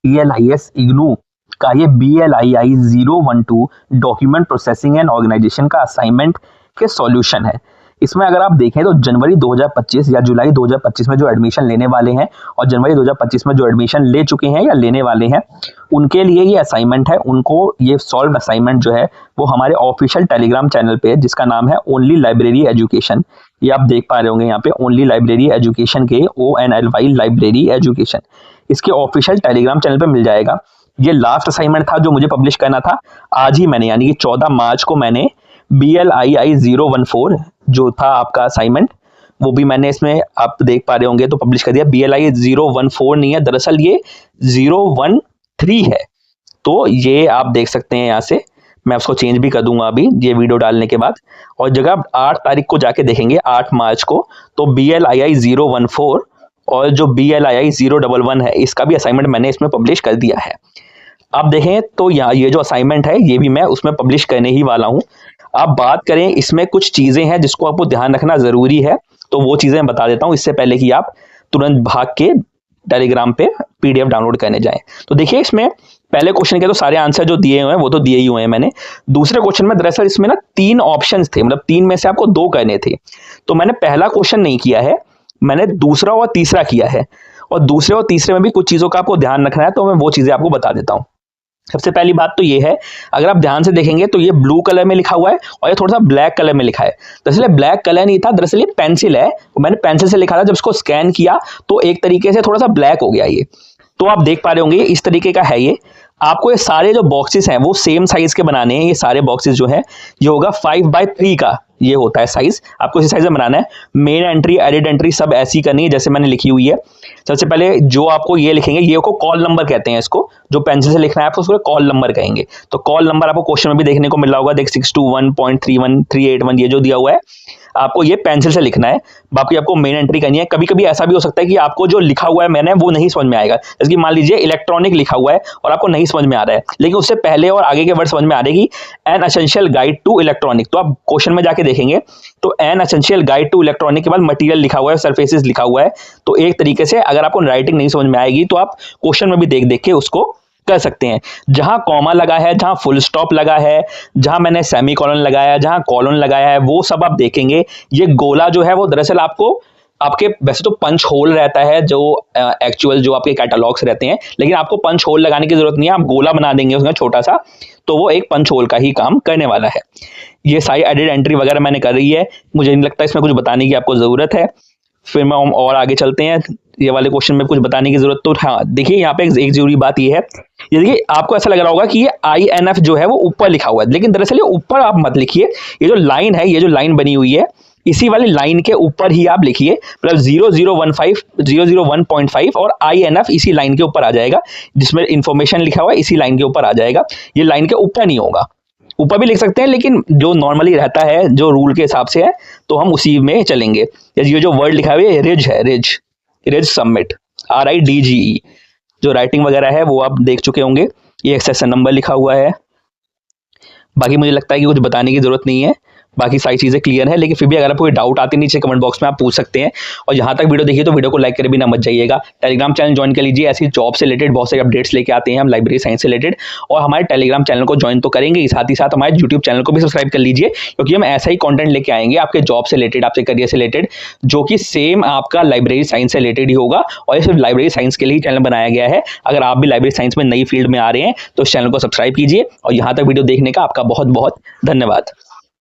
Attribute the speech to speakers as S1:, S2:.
S1: BLIS IGNOU का ये BLII 012 document processing and organisation का असाइनमेंट के सॉल्यूशन है। इसमें अगर आप देखें तो जनवरी 2025 या जुलाई 2025 में जो एडमिशन लेने वाले हैं और जनवरी 2025 में जो एडमिशन ले चुके हैं या लेने वाले हैं, उनके लिए ये असाइनमेंट है। उनको ये सॉल्व असाइनमेंट जो है वो हमारे ऑफिशियल टेलीग्राम चैनल पे, जिसका नाम है ओनली लाइब्रेरी एजुकेशन, ये आप देख पा रहे होंगे यहाँ पे, ओनली लाइब्रेरी एजुकेशन के ONLY लाइब्रेरी एजुकेशन, इसके ऑफिशियल टेलीग्राम चैनल पे मिल जाएगा। ये लास्ट असाइनमेंट था जो मुझे पब्लिश करना था। आज ही मैंने, यानी कि 14 मार्च को मैंने BLII 014 जो था आपका असाइनमेंट, वो भी मैंने इसमें आप देख पा रहे होंगे तो पब्लिश कर दिया। BLII 014 नहीं है, दरअसल ये 013 है। तो ये आप देख सकते हैं, यहाँ से मैं उसको चेंज भी कर दूंगा अभी ये वीडियो डालने के बाद। और जगह आप 8 तारीख को जाके देखेंगे, 8 मार्च को, तो BLII 014 और जो BLII 011 है, इसका भी असाइनमेंट मैंने इसमें पब्लिश कर दिया है। आप देखें तो यहाँ ये जो असाइनमेंट है ये भी मैं उसमें पब्लिश करने ही वाला हूँ। आप बात करें, इसमें कुछ चीज़ें हैं जिसको आपको ध्यान रखना ज़रूरी है, तो वो चीज़ें बता देता हूँ इससे पहले कि आप तुरंत भाग के टेलीग्राम पे PDF डाउनलोड करने जाएं। तो देखिए, इसमें पहले क्वेश्चन के तो सारे आंसर जो दिए हुए हैं वो तो दिए ही हुए हैं मैंने। दूसरे क्वेश्चन में दरअसल इसमें ना 3 ऑप्शंस थे, मतलब 3 में से आपको 2 करने थे। तो मैंने पहला क्वेश्चन नहीं किया है, मैंने दूसरा और तीसरा किया है। और दूसरे और तीसरे में भी कुछ चीज़ों का आपको ध्यान रखना है, तो मैं वो चीज़ें आपको बता देता हूँ। सबसे पहली बात तो ये है, अगर आप ध्यान से देखेंगे तो ये ब्लू कलर में लिखा हुआ है और ये थोड़ा सा ब्लैक कलर में लिखा है। दरअसल ब्लैक कलर नहीं था, दरअसल ये पेंसिल है, मैंने पेंसिल से लिखा था। जब इसको स्कैन किया तो एक तरीके से थोड़ा सा ब्लैक हो गया ये। तो आप देख पा रहे होंगे इस तरीके का है ये। आपको ये सारे जो बॉक्सेस हैं वो सेम साइज के बनाने हैं। ये सारे बॉक्सेस जो है ये होगा 5x3 का, ये होता है साइज। आपको इसी साइज में बनाना है। मेन एंट्री, एडिट एंट्री सब ऐसी करनी है जैसे मैंने लिखी हुई है। सबसे पहले जो आपको ये लिखेंगे, ये को कॉल नंबर कहते हैं। इसको जो पेंसिल से लिखना है आपको उसको कॉल नंबर कहेंगे। तो कॉल नंबर आपको क्वेश्चन में भी देखने को मिल रहा होगा, देख 621.31381 ये जो दिया हुआ है, आपको ये पेंसिल से लिखना है। बाकी आपको मेन एंट्री करनी है। कभी कभी ऐसा भी हो सकता है कि आपको जो लिखा हुआ है मैंने वो नहीं समझ में आएगा। जैसे कि मान लीजिए इलेक्ट्रॉनिक लिखा हुआ है और आपको नहीं समझ में आ रहा है, लेकिन उससे पहले और आगे के वर्ड समझ में आ रहेगी, an essential guide to electronic. तो आप क्वेश्चन में जाके देखेंगे तो an essential guide to electronic के बाद मटेरियल लिखा हुआ है, सरफेसेस लिखा हुआ है। तो एक तरीके से अगर आपको राइटिंग नहीं समझ में आएगी तो आप क्वेश्चन में भी देख देख के उसको कर सकते हैं। जहां कॉमा लगा है, जहां फुल स्टॉप लगा है, जहां मैंने सेमी कॉलन लगाया है, जहां कॉलन लगाया है, वो सब आप देखेंगे। ये गोला जो है वो दरअसल आपको, आपके वैसे तो पंच होल रहता है जो एक्चुअल जो आपके कैटलॉग्स रहते हैं, लेकिन आपको पंच होल लगाने की जरूरत नहीं है। आप गोला बना देंगे उसमें छोटा सा, तो वो एक पंच होल का ही काम करने वाला है। ये सारी एडिट एंट्री वगैरह मैंने कर रही है, मुझे नहीं लगता इसमें कुछ बताने की आपको जरूरत है। फिर मैं और आगे चलते हैं। ये वाले क्वेश्चन में कुछ बताने की जरूरत तो, हाँ देखिए यहाँ पे एक जरूरी बात ये है, ये देखिए आपको ऐसा लग रहा होगा कि ये INF जो है वो ऊपर लिखा हुआ है, लेकिन दरअसल ये ऊपर आप मत लिखिए। ये जो लाइन है, ये जो लाइन बनी हुई है, इसी वाली लाइन के ऊपर ही आप लिखिए। मतलब 0015 और INF इसी लाइन के ऊपर आ जाएगा, जिसमें इंफॉर्मेशन लिखा हुआ है इसी लाइन के ऊपर आ जाएगा। ये लाइन के ऊपर नहीं होगा, ऊपर भी लिख सकते हैं, लेकिन जो नॉर्मली रहता है जो रूल के हिसाब से है तो हम उसी में चलेंगे। ये जो वर्ड लिखा हुआ है रिज है, रिज सबमिट, RIDGE। जो राइटिंग वगैरह है वो आप देख चुके होंगे। ये एक्सेशन नंबर लिखा हुआ है। बाकी मुझे लगता है कि कुछ बताने की जरूरत नहीं है, बाकी सारी चीज़ें क्लियर है। लेकिन फिर भी अगर आपको कोई डाउट आती है नीचे कमेंट बॉक्स में आप पूछ सकते हैं। और यहाँ तक वीडियो देखिए तो वीडियो को लाइक करे बिना मत जाइएगा। टेलीग्राम चैनल ज्वाइन कर लीजिए, ऐसी जॉब से रिलेटेड बहुत सारे अपडेट्स लेके आते हैं हम, लाइब्रेरी साइंस से रिलेटेड। और हमारे टेलीग्राम चैनल को ज्वाइन तो करेंगे, साथ ही साथ हमारे यूट्यूब चैनल को भी सब्सक्राइब कर लीजिए, क्योंकि हम ऐसा ही कॉन्टेंट लेके आएंगे आपके जॉब से रिलेटेड, आपके करियर से रिलेटेड, जो कि सेम आपका लाइब्रेरी साइंस से रिलेटेड ही होगा। और ये सिर्फ लाइब्रेरी साइंस के लिए चैनल बनाया गया है। अगर आप भी लाइब्रेरी साइंस में नई फील्ड में आ रहे हैं तो इस चैनल को सब्सक्राइब कीजिए। और यहाँ तक वीडियो देखने का आपका बहुत बहुत धन्यवाद।